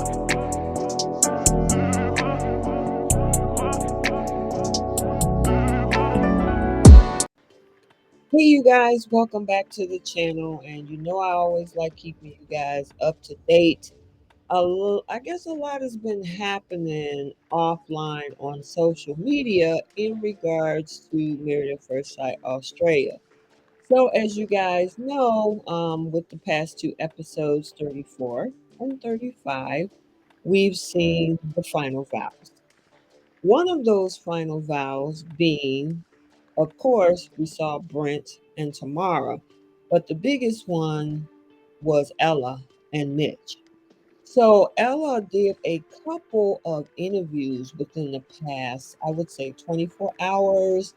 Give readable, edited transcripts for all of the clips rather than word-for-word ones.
Hey, you guys, welcome back to the channel. And you know, I always like keeping you guys up to date. I guess a lot has been happening offline on social media in regards to Married at First Sight Australia. So, as you guys know, with the past two episodes, 34 and 35, we've seen the final vows. One of those final vows being, of course, we saw Brent and Tamara, but the biggest one was Ella and Mitch. So Ella did a couple of interviews within the past, I would say 24 hours.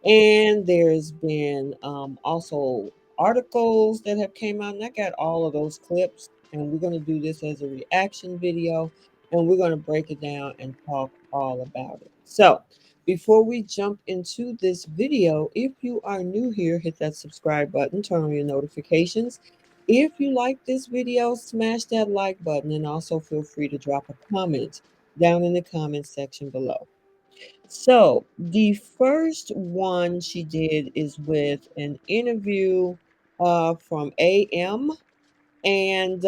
And there's been also articles that have came out, and I got all of those clips. And we're going to do this as a reaction video, and we're going to break it down and talk all about it. So before we jump into this video, if you are new here, hit that subscribe button, turn on your notifications. If you like this video, smash that like button, and also feel free to drop a comment down in the comment section below. So the first one she did is with an interview from AM. And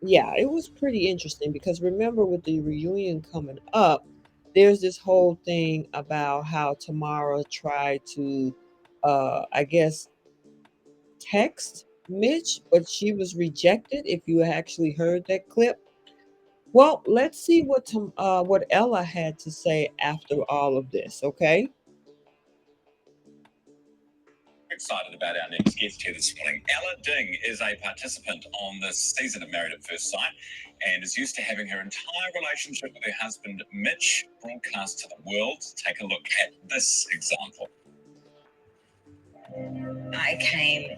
yeah, it was pretty interesting because remember, with the reunion coming up, there's this whole thing about how Tamara tried to, I guess, text Mitch, but she was rejected. If you actually heard that clip. Well, let's see what Ella had to say after all of this, okay? Excited about our next guest here this morning. Ella Ding is a participant on this season of Married at First Sight and is used to having her entire relationship with her husband Mitch broadcast to the world. Take a look at this example. I came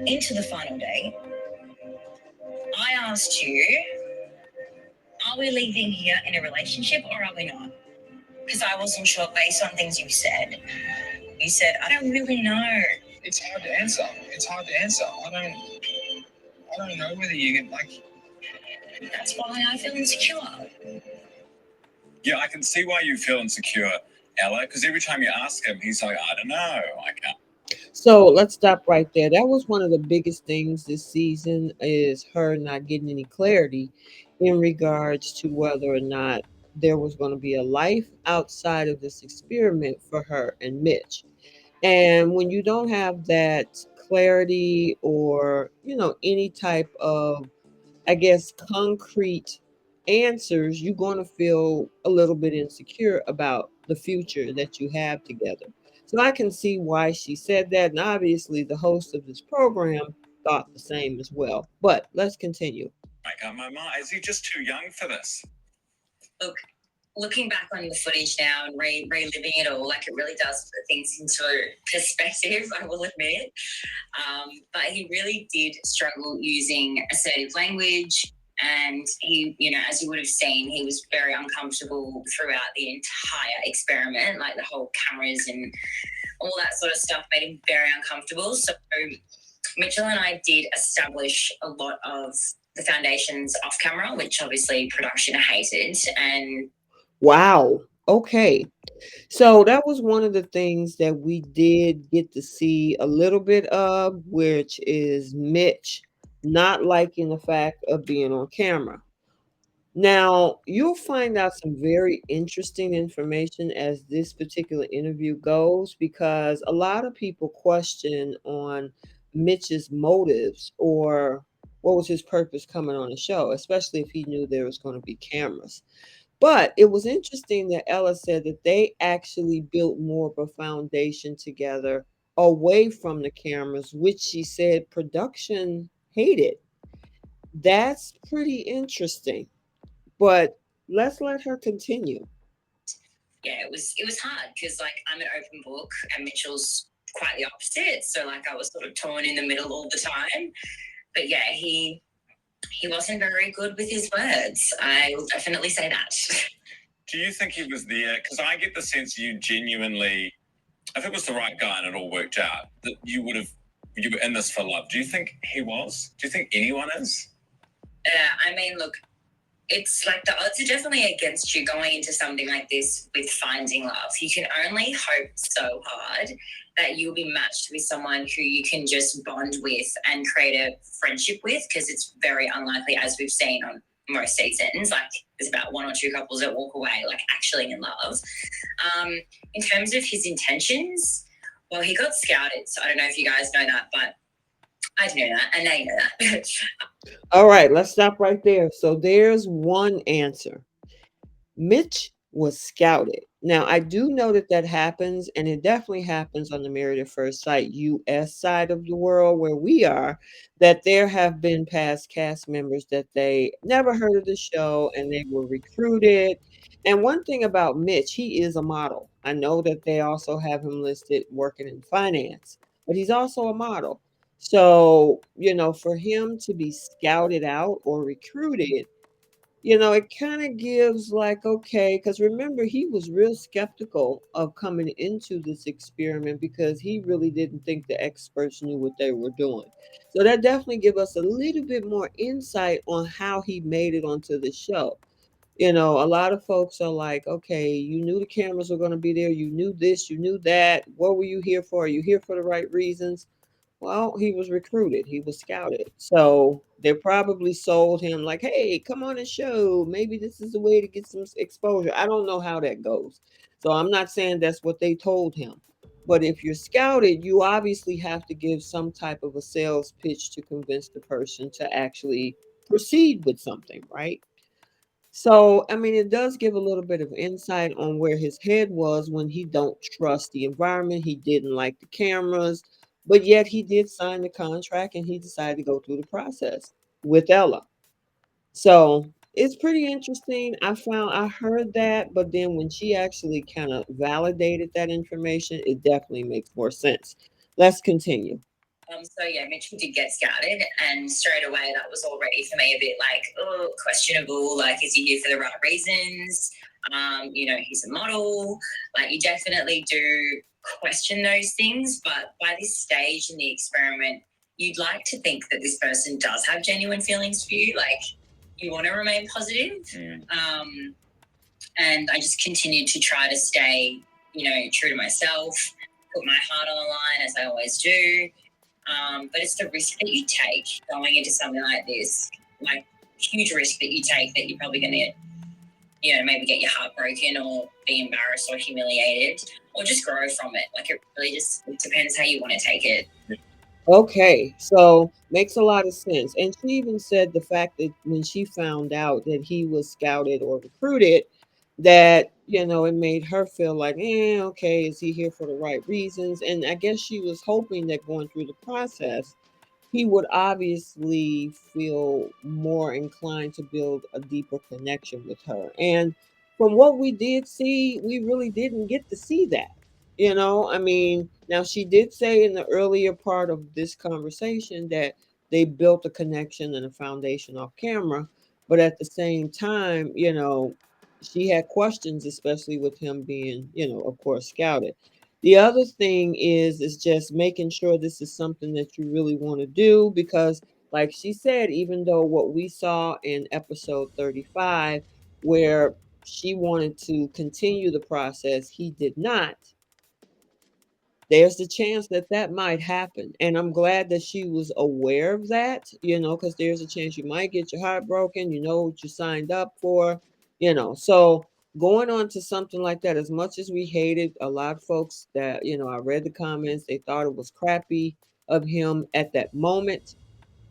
into the final day. I asked you, are we leaving here in a relationship or are we not? Because I wasn't sure based on things you said. You said, I don't really know. It's hard to answer. I don't know whether you can That's why I feel insecure. Yeah, I can see why you feel insecure, Ella, because every time you ask him, he's like, I don't know. I can't. So let's stop right there. That was one of the biggest things this season is her not getting any clarity in regards to whether or not there was going to be a life outside of this experiment for her and Mitch. And when you don't have that clarity or, any type of, I guess, concrete answers, you're going to feel a little bit insecure about the future that you have together. So I can see why she said that. And obviously, the host of this program thought the same as well. But let's continue. Make up my mind. Is he just too young for this? Look, looking back on the footage now and reliving it all, like it really does put things into perspective, I will admit. But he really did struggle using assertive language. And he, as you would have seen, he was very uncomfortable throughout the entire experiment, like the whole cameras and all that sort of stuff made him very uncomfortable. So Mitchell and I did establish a lot of the foundations off camera, which obviously production hated. And Wow. Okay. So that was one of the things that we did get to see a little bit of, which is Mitch not liking the fact of being on camera. Now, you'll find out some very interesting information as this particular interview goes because a lot of people question on Mitch's motives or what was his purpose coming on the show, especially if he knew there was going to be cameras. But it was interesting that Ella said that they actually built more of a foundation together away from the cameras, which she said production hated. That's pretty interesting. But let's let her continue. Yeah, it was hard because like I'm an open book and Mitchell's quite the opposite. So like I was sort of torn in the middle all the time. But yeah, he wasn't very good with his words. I will definitely say that. Do you think he was there? Because I get the sense you genuinely, if it was the right guy and it all worked out, that you were in this for love. Do you think he was? Do you think anyone is? I mean, look, it's like the odds are definitely against you going into something like this with finding love. You can only hope so hard that you'll be matched with someone who you can just bond with and create a friendship with, because it's very unlikely, as we've seen on most seasons. Like, there's about one or two couples that walk away like actually in love. Um, in terms of his intentions, well, he got scouted, so I don't know if you guys know that, but I do know that, and they know that. All right, let's stop right there. So there's one answer. Mitch was scouted. Now, I do know that that happens, and it definitely happens on the Married at First Sight US side of the world where we are, that there have been past cast members that they never heard of the show and they were recruited. And one thing about Mitch, he is a model. I know that they also have him listed working in finance, but he's also a model. So, for him to be scouted out or recruited, it kind of gives like, okay, because remember, he was real skeptical of coming into this experiment because he really didn't think the experts knew what they were doing. So that definitely give us a little bit more insight on how he made it onto the show. A lot of folks are like, okay, you knew the cameras were going to be there. You knew this, you knew that. What were you here for? Are you here for the right reasons? Well, he was recruited, he was scouted. So they probably sold him like, hey, come on and show. Maybe this is a way to get some exposure. I don't know how that goes. So I'm not saying that's what they told him. But if you're scouted, you obviously have to give some type of a sales pitch to convince the person to actually proceed with something, right? So, I mean, it does give a little bit of insight on where his head was when he don't trust the environment. He didn't like the cameras, but yet he did sign the contract and he decided to go through the process with Ella. So it's pretty interesting. I heard that, but then when she actually kind of validated that information, it definitely makes more sense. Let's continue. So yeah, Mitchell did get scouted, and straight away that was already for me a bit like, oh, questionable. Like, is he here for the right reasons? He's a model. Like, you definitely do question those things, but by this stage in the experiment, you'd like to think that this person does have genuine feelings for you. Like, you want to remain positive. And I just continued to try to stay, true to myself, put my heart on the line as I always do. But it's the risk that you take going into something like this, like huge risk that you take that you're probably going to, maybe get your heart broken or be embarrassed or humiliated or just grow from it. Like, it really just it depends how you want to take it. Okay, so makes a lot of sense. And she even said the fact that when she found out that he was scouted or recruited, that, it made her feel like, okay, is he here for the right reasons? And I guess she was hoping that going through the process, he would obviously feel more inclined to build a deeper connection with her. And from what we did see, we really didn't get to see that. I mean, now she did say in the earlier part of this conversation that they built a connection and a foundation off camera, but at the same time, she had questions, especially with him being, of course, scouted. The other thing is just making sure this is something that you really want to do because like she said, even though what we saw in episode 35 where she wanted to continue the process, he did not. There's the chance that that might happen, and I'm glad that she was aware of that, because there's a chance you might get your heart broken, you know what you signed up for, so going on to something like that, as much as we hated a lot of folks that, I read the comments, they thought it was crappy of him at that moment,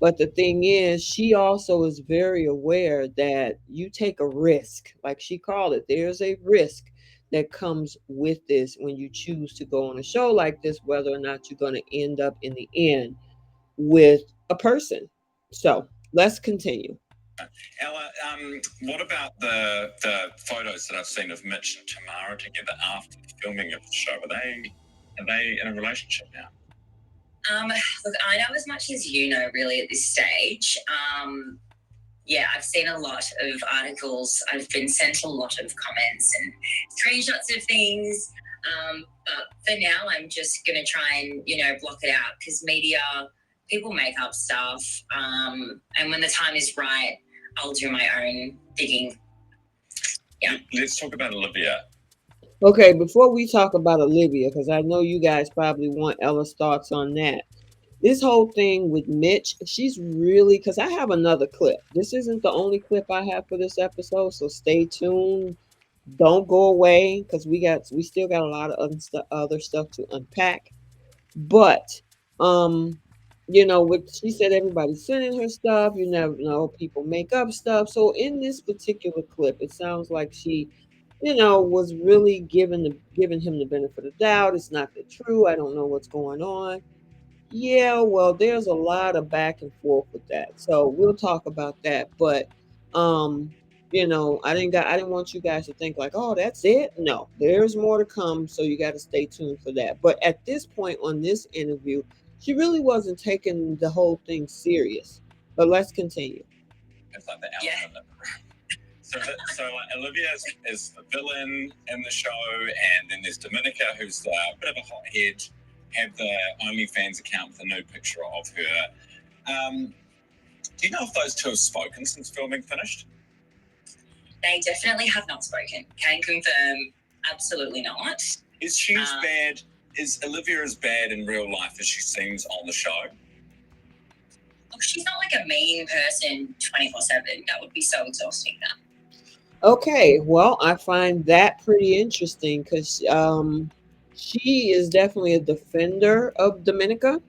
but the thing is, she also is very aware that you take a risk, like she called it. There's a risk that comes with this when you choose to go on a show like this, whether or not you're going to end up in the end with a person. So let's continue. Ella, what about the photos that I've seen of Mitch and Tamara together after the filming of the show? Are they in a relationship now? Look, I know as much as you know, really, at this stage. Yeah, I've seen a lot of articles. I've been sent a lot of comments and screenshots of things. But for now, I'm just going to try and, block it out because media, people make up stuff. And when the time is right, I'll do my own digging. Yeah. Let's talk about Olivia. Okay, before we talk about Olivia, because I know you guys probably want Ella's thoughts on that. This whole thing with Mitch, she's really, because I have another clip. This isn't the only clip I have for this episode, so stay tuned. Don't go away because we still got a lot of other stuff to unpack. But um, what she said, everybody's sending her stuff. You never know, people make up stuff. So in this particular clip, it sounds like she, was really giving him the benefit of the doubt. It's not the true. I don't know what's going on. Yeah, well, there's a lot of back and forth with that. So we'll talk about that. But um, I didn't want you guys to think like, oh, that's it. No, there's more to come. So you got to stay tuned for that. But at this point on this interview, she really wasn't taking the whole thing serious. But let's continue. It's like the elephant in the room. So Olivia is the villain in the show, and then there's Dominica, who's a bit of a hothead. Have the OnlyFans account with a new picture of her. Do you know if those two have spoken since filming finished? They definitely have not spoken. Can confirm, absolutely not. Is she as bad? Is Olivia as bad in real life as she seems on the show? Look, she's not like a mean person 24/7. That would be so exhausting. That. Okay, well, I find that pretty interesting because she is definitely a defender of Dominica.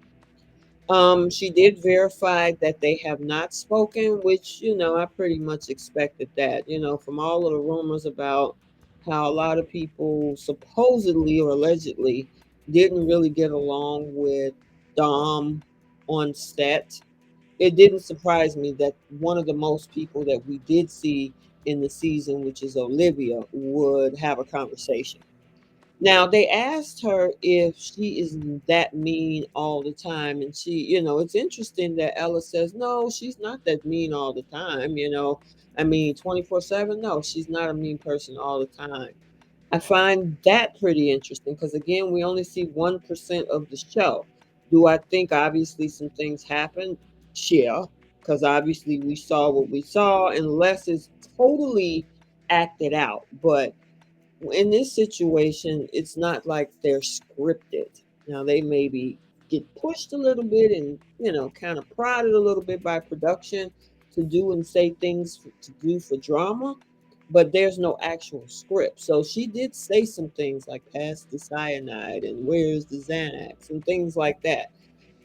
She did verify that they have not spoken, which, I pretty much expected that, from all of the rumors about how a lot of people supposedly or allegedly didn't really get along with Dom on set. It didn't surprise me that one of the most people that we did see in the season, which is Olivia, would have a conversation. Now they asked her if she is that mean all the time, and it's interesting that Ella says no, she's not that mean all the time. 24/7. No, she's not a mean person all the time. I find that pretty interesting because again, we only see 1% of the show. Do I think obviously some things happened? Yeah, because obviously we saw what we saw, unless it's totally acted out, but in this situation, it's not like they're scripted. Now they maybe get pushed a little bit and kind of prodded a little bit by production to do and say things to do for drama, but there's no actual script. So she did say some things like pass the cyanide and where's the Xanax and things like that.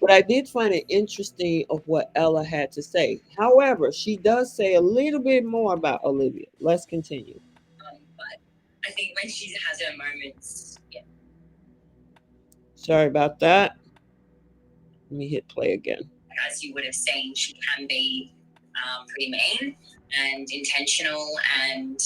But I did find it interesting of what Ella had to say. However, she does say a little bit more about Olivia. Let's continue. But I think when she has her moments, yeah. Sorry about that. Let me hit play again. As you would have seen, she can be pretty mean and intentional. And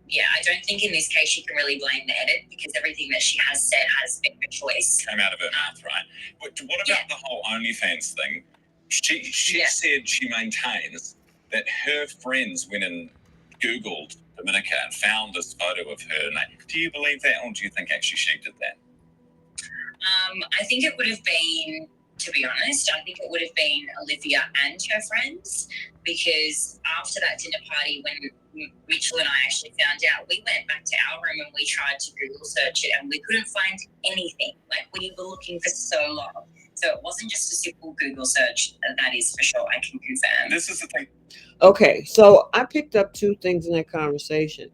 yeah, I don't think in this case she can really blame the edit because everything that she has said has been her choice. Came out of her mouth, right? But what about the whole OnlyFans thing? She said she maintains that her friends went and Googled Dominica and found this photo of her. Do you believe that, or do you think actually she did that? I think it would have been, to be honest, I think it would have been Olivia and her friends because after that dinner party, when Mitchell and I actually found out, we went back to our room and we tried to Google search it and we couldn't find anything. Like we were looking for so long. So it wasn't just a simple Google search. That is for sure. I can confirm. This is the thing. Okay, so I picked up two things in that conversation.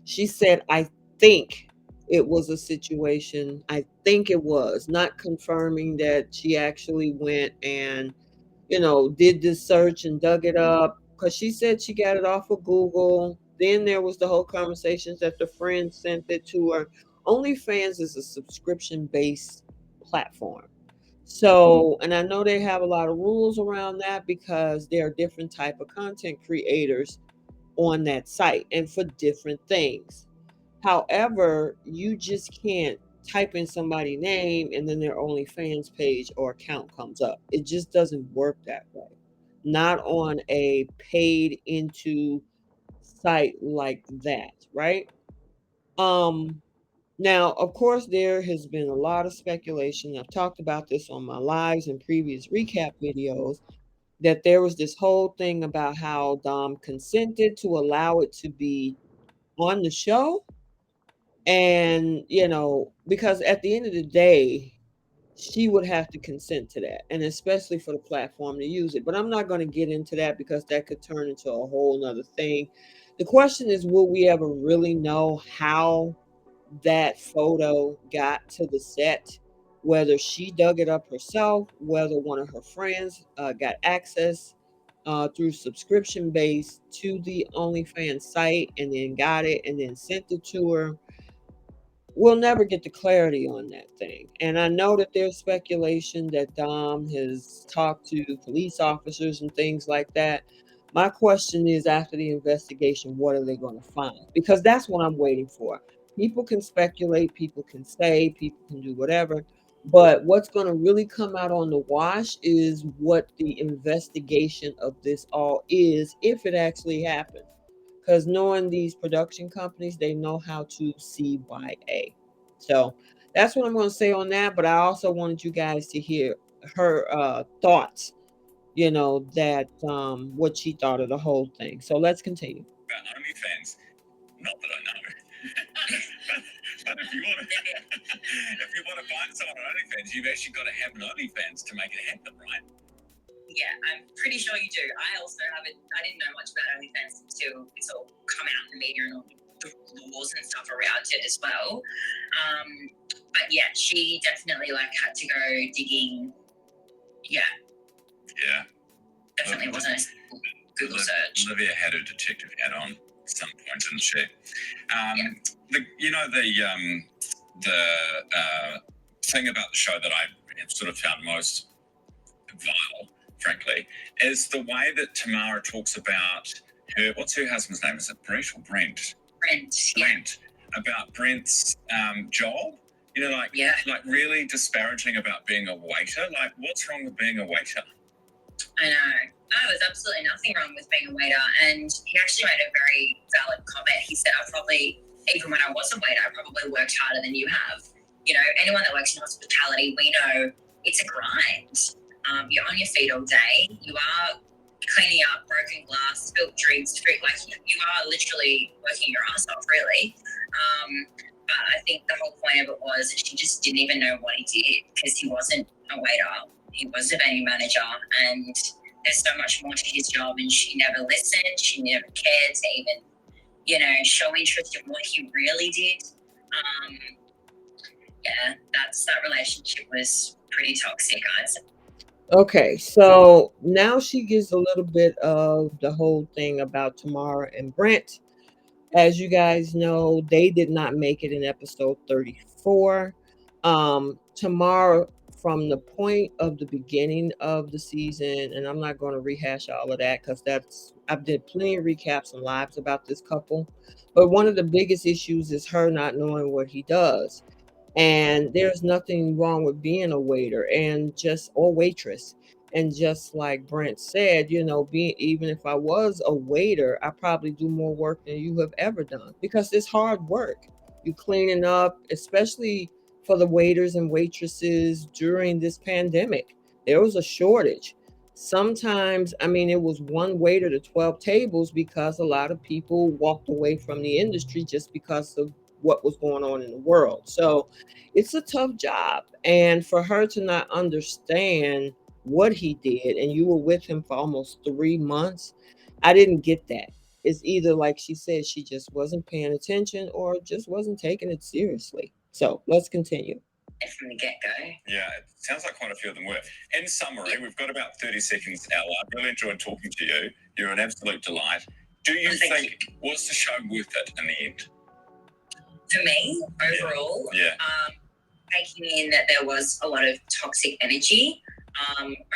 She said, I think it was a situation. I think it was, not confirming that she actually went and, did this search and dug it up because she said she got it off of Google. Then there was the whole conversations that the friend sent it to her. OnlyFans is a subscription based platform. So, and I know they have a lot of rules around that because there are different type of content creators on that site and for different things. However, you just can't type in somebody's name and then their OnlyFans page or account comes up. It just doesn't work that way. Not on a paid into site like that, right? Um Now, of course, there has been a lot of speculation. I've talked about this on my lives and previous recap videos that there was this whole thing about how Dom consented to allow it to be on the show. And, because at the end of the day, she would have to consent to that, and especially for the platform to use it. But I'm not going to get into that because that could turn into a whole nother thing. The question is, will we ever really know how that photo got to the set? Whether she dug it up herself, whether one of her friends got access through subscription base to the OnlyFans site and then got it and then sent it to her. We'll never get the clarity on that thing. And I know that there's speculation that Dom has talked to police officers and things like that. My question is, after the investigation, what are they going to find? Because that's what I'm waiting for. People can speculate, people can say, people can do whatever. But what's going to really come out on the wash is what the investigation of this all is, if it actually happened, because knowing these production companies, they know how to CYA. So that's what I'm going to say on that. But I also wanted you guys to hear her thoughts, that what she thought of the whole thing. So let's continue. OnlyFans. Not that I know. But if you want to, if you want to find someone on OnlyFans, you've actually got to have an OnlyFans to make it happen, right? Yeah, I'm pretty sure you do. I also haven't. I didn't know much about OnlyFans until it's all come out in the media and all the laws and stuff around it as well. But yeah, she definitely had to go digging. Yeah. Yeah. Definitely wasn't a Google search. Olivia had her detective hat on at some point, didn't she? The thing about the show that I have sort of found most vile, frankly, is the way that Tamara talks about her. What's her husband's name? Is it Brett or Brent? Brent. About Brent's job. Like really disparaging about being a waiter. Like, what's wrong with being a waiter? I know. No, there's absolutely nothing wrong with being a waiter. And he actually made a very valid comment. He said, even when I was a waiter, I probably worked harder than you have. Anyone that works in hospitality, we know it's a grind. You're on your feet all day. You are cleaning up broken glass, spilled drinks, you are literally working your ass off, really. But I think the whole point of it was she just didn't even know what he did, because he wasn't a waiter. He was a venue manager, and there's so much more to his job, and she never listened. She never cared to even, show interest in what he really did. That relationship was pretty toxic, I'd say. Okay, so now she gives a little bit of the whole thing about Tamara and Brent. As you guys know, they did not make it in episode 34. Tamara, from the point of the beginning of the season, and I'm not going to rehash all of that because I've did plenty of recaps and lives about this couple. But one of the biggest issues is her not knowing what he does. And there's nothing wrong with being a waiter or waitress. And just like Brent said, being, even if I was a waiter, I probably do more work than you have ever done, because it's hard work. You cleaning up, especially for the waiters and waitresses during this pandemic. There was a shortage. Sometimes, it was one waiter to 12 tables, because a lot of people walked away from the industry just because of what was going on in the world. So it's a tough job. And for her to not understand what he did, and you were with him for almost 3 months, I didn't get that. It's either, like she said, she just wasn't paying attention or just wasn't taking it seriously. So let's continue. From the get-go. Yeah, it sounds like quite a few of them were. In summary, we've got about 30 seconds, Ella. I've really enjoyed talking to you. You're an absolute delight. Do you think, was the show worth it in the end? For me, overall, taking in that there was a lot of toxic energy,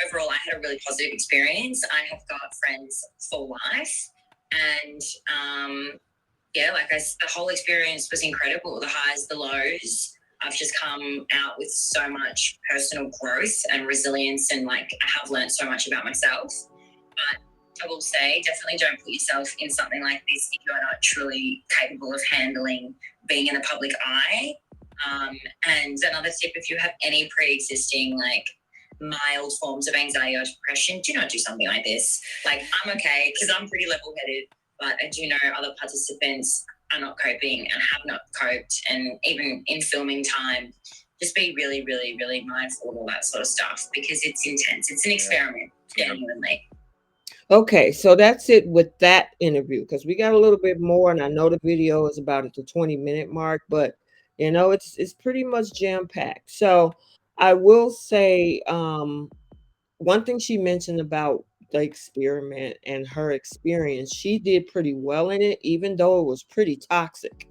overall, I had a really positive experience. I have got friends for life, and the whole experience was incredible. The highs, the lows. I've just come out with so much personal growth and resilience, and I have learned so much about myself. But I will say, definitely don't put yourself in something like this if you're not truly capable of handling being in the public eye. And another tip, if you have any pre-existing mild forms of anxiety or depression, do not do something like this. Like, I'm okay because I'm pretty level-headed, but I do know other participants are not coping and have not coped. And even in filming time, just be really, really, really mindful of all that sort of stuff because it's intense. It's an experiment, genuinely. Okay, so that's it with that interview because we got a little bit more, and I know the video is about at the 20-minute mark, but it's pretty much jam packed. So I will say, one thing she mentioned about the experiment and her experience, she did pretty well in it, even though it was pretty toxic.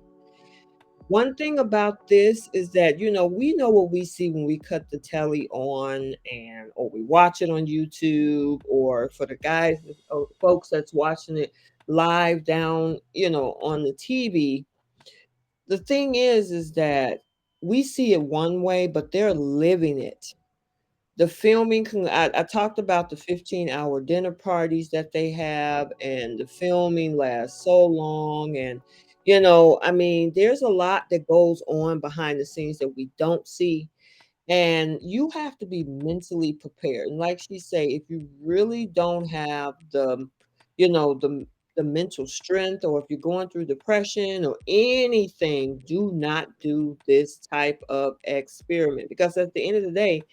One thing about this is that, we know what we see when we cut the telly on or we watch it on YouTube, or for the guys or folks that's watching it live down, on the TV. The thing is that we see it one way, but they're living it. The filming I talked about the 15-hour dinner parties that they have, and the filming lasts so long, and, I mean, there's a lot that goes on behind the scenes that we don't see, and you have to be mentally prepared, and like she say, if you really don't have the mental strength, or if you're going through depression or anything, do not do this type of experiment, because at the end of the day,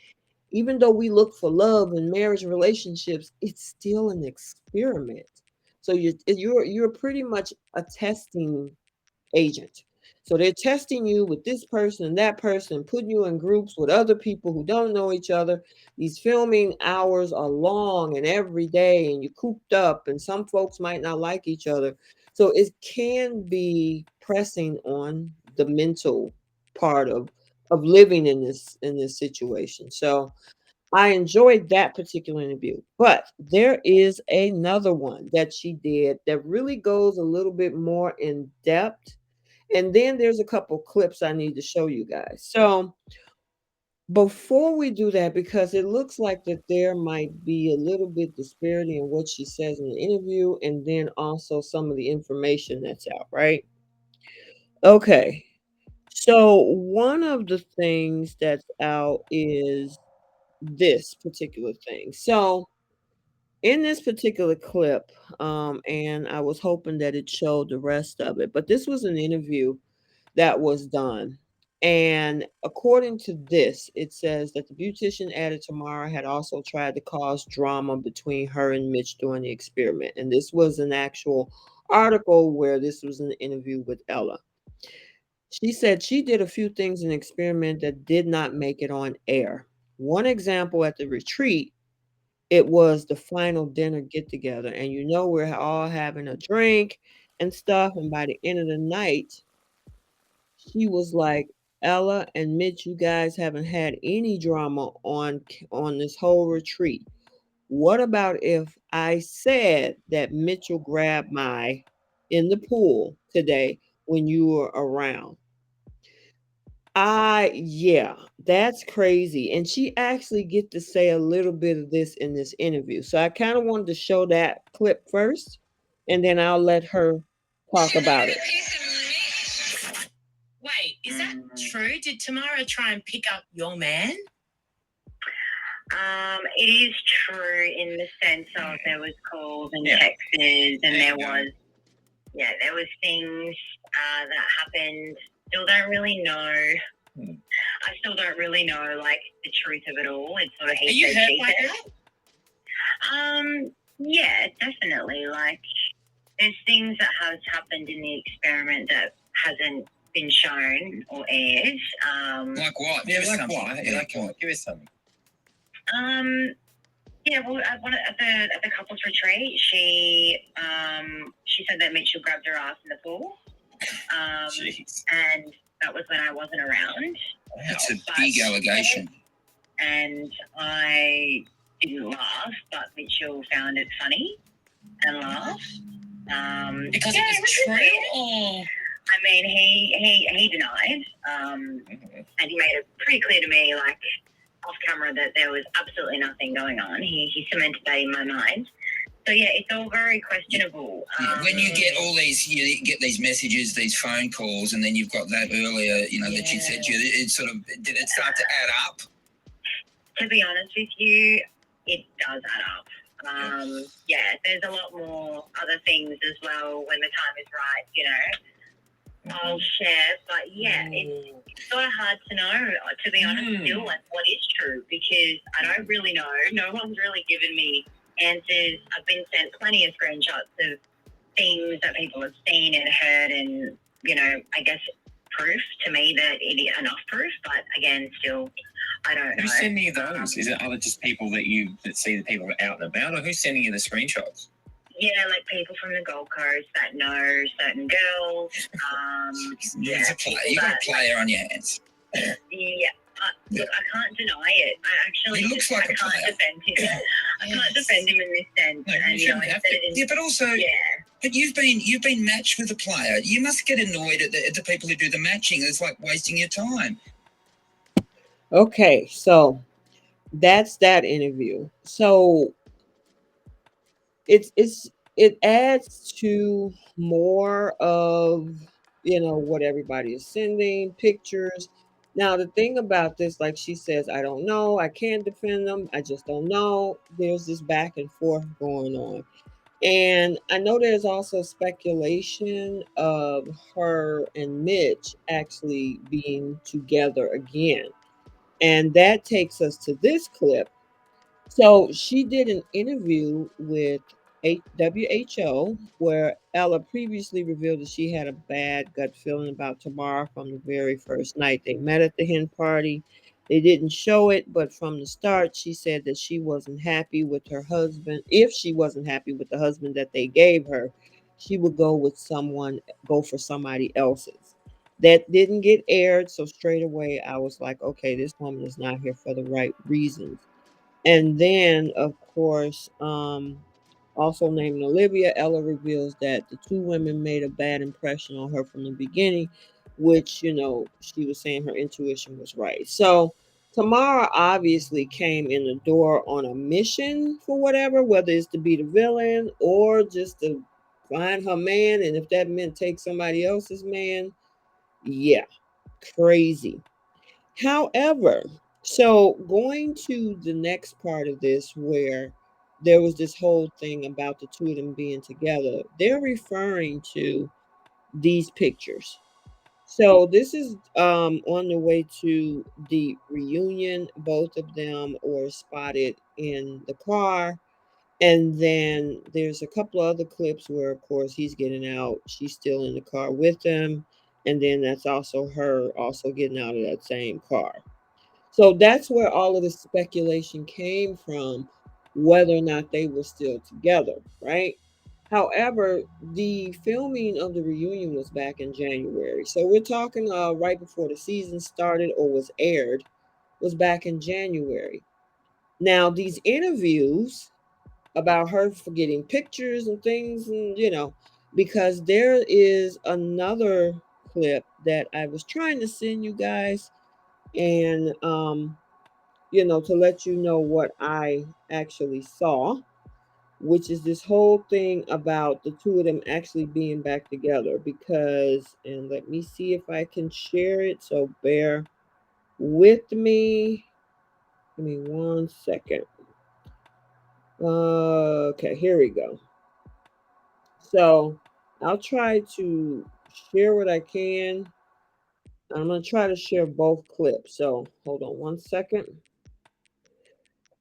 even though we look for love and marriage and relationships, it's still an experiment. So you're pretty much a testing agent. So they're testing you with this person and that person, putting you in groups with other people who don't know each other. These filming hours are long and every day, and you're cooped up, and some folks might not like each other. So it can be pressing on the mental part of living in this situation. So I enjoyed that particular interview, but there is another one that she did that really goes a little bit more in depth. And then there's a couple clips I need to show you guys. So before we do that, because it looks like that there might be a little bit disparity in what she says in the interview, and then also some of the information that's out, right? Okay. So one of the things that's out is this particular thing. So in this particular clip, and I was hoping that it showed the rest of it, but this was an interview that was done. And according to this, it says that the beautician added Tamara had also tried to cause drama between her and Mitch during the experiment. And this was an actual article where this was an interview with Ella. She said she did a few things in the experiment that did not make it on air. One example, at the retreat, it was the final dinner get together, and we're all having a drink and stuff, and by the end of the night, she was like, "Ella and Mitch, you guys haven't had any drama on this whole retreat. What about if I said that Mitchell grabbed my in the pool today when you were around?" Yeah, that's crazy, and she actually get to say a little bit of this in this interview, so I kinda wanted to show that clip first, and then I'll let her talk about it. Wait, is that true? Did Tamara try and pick up your man? It is true in the sense of there was calls and texts, and there was things that happened. Still don't really know. I still don't really know like the truth of it all. It's sort of he. Are you hurt by that? Yeah, definitely. Like there's things that has happened in the experiment that hasn't been shown or aired. Like what? Give us something. Like what? Give us something. Yeah, well, at the couples retreat, she said that Mitchell grabbed her ass in the pool, and that was when I wasn't around. That's a big allegation. And I didn't laugh, but Mitchell found it funny and laughed. Because it was true, or I mean, he denied, and he made it pretty clear to me, like off camera, that there was absolutely nothing going on. He cemented that in my mind. So yeah, it's all very questionable. When you get all these, you get these messages, these phone calls, and then you've got that earlier, that you said it sort of, did it start to add up? To be honest with you, it does add up. Yeah, there's a lot more other things as well when the time is right, you know. I'll share, but yeah, it's sort of hard to know, to be honest, still, like what is true, because I don't really know. No one's really given me answers. I've been sent plenty of screenshots of things that people have seen and heard, and, you know, I guess proof to me that it is enough proof, but again, still, I don't know. Who's sending you those? Is it other just people that see the people out and about, or who's sending you the screenshots? Yeah, like people from the Gold Coast that know certain girls. Yeah, you got a player on your hands. Yeah. Look, I can't deny it. I actually he looks like I a can't player. defend him. I can't defend him in this sense. No, and you have to. Yeah, but also, but you've been matched with a player. You must get annoyed at the people who do the matching. It's like wasting your time. Okay, so that's that interview. So it adds to more of, what everybody is sending pictures. Now the thing about this, like she says, I don't know, I can't defend them, I just don't know. There's this back and forth going on. And I know there's also speculation of her and Mitch actually being together again. And that takes us to this clip. So she did an interview with WHO where Ella previously revealed that she had a bad gut feeling about Tamara from the very first night they met at the hen party. They didn't show it, but from the start, she said that she wasn't happy with her husband. If she wasn't happy with the husband that they gave her, she would go for somebody else's. That didn't get aired, so straight away I was like, okay, this woman is not here for the right reasons. And then, of course, also named Olivia, Ella reveals that the two women made a bad impression on her from the beginning, which, she was saying her intuition was right. So Tamara obviously came in the door on a mission for whatever, whether it's to be the villain or just to find her man. And if that meant take somebody else's man, yeah, crazy. However, so going to the next part of this where there was this whole thing about the two of them being together, they're referring to these pictures. So this is on the way to the reunion. Both of them were spotted in the car. And then there's a couple of other clips where, of course, he's getting out. She's still in the car with him. And then that's also her also getting out of that same car. So that's where all of the speculation came from, whether or not they were still together, right? However, the filming of the reunion was back in January. So we're talking right before the season started or was aired, was back in January. Now, these interviews about her for getting pictures and things, and because there is another clip that I was trying to send you guys, and to let you know what I actually saw, which is this whole thing about the two of them actually being back together. Because, and let me see if I can share it. So bear with me. Give me 1 second. Okay, here we go. So I'll try to share what I can. I'm going to try to share both clips. So hold on 1 second.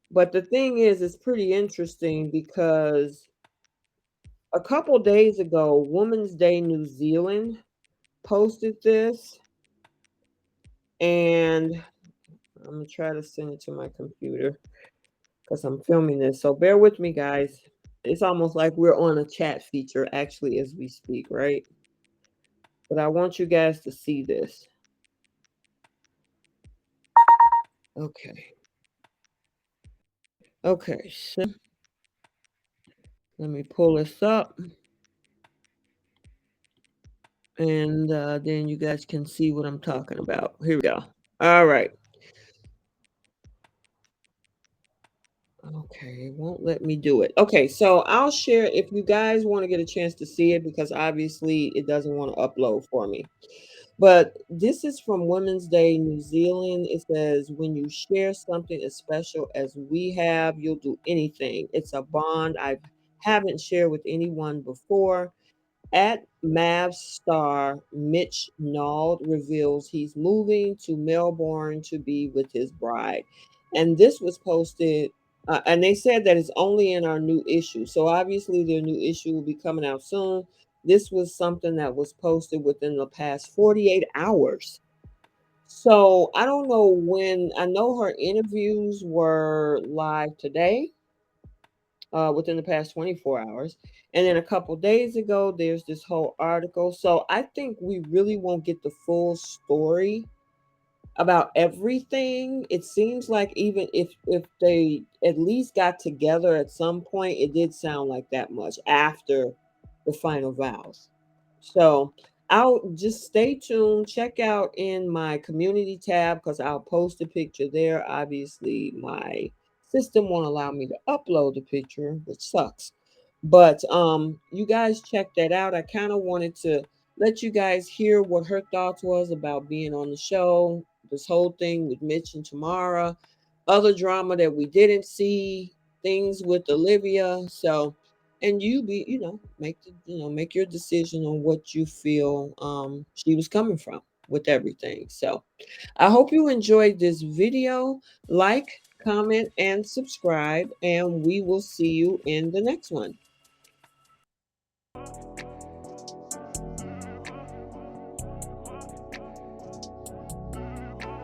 But the thing is, it's pretty interesting because a couple days ago, Women's Day New Zealand posted this, and I'm gonna try to send it to my computer because I'm filming this. So bear with me, guys. It's almost like we're on a chat feature actually as we speak, right? But I want you guys to see this. Okay. Okay, so let me pull this up, and then you guys can see what I'm talking about. Here we go. All right. Okay, it won't let me do it. Okay, so I'll share if you guys want to get a chance to see it because obviously it doesn't want to upload for me. But this is from Women's Day New Zealand. It says, when you share something as special as we have, you'll do anything. It's a bond I haven't shared with anyone before. At Mavs star Mitch Nald reveals he's moving to Melbourne to be with his bride. And this was posted, and they said that it's only in our new issue. So obviously, their new issue will be coming out soon. This was something that was posted within the past 48 hours. So I don't know when, I know her interviews were live today, within the past 24 hours. And then a couple days ago, there's this whole article. So I think we really won't get the full story about everything. It seems like even if they at least got together at some point, it did sound like that much after the final vows. So I'll just stay tuned. Check out in my community tab because I'll post a picture there. Obviously, my system won't allow me to upload the picture, which sucks. But you guys check that out. I kind of wanted to let you guys hear what her thoughts was about being on the show, this whole thing with Mitch and Tamara, other drama that we didn't see, things with Olivia. So, and you be, make the, make your decision on what you feel she was coming from with everything. So, I hope you enjoyed this video. Like, comment, and subscribe, and we will see you in the next one.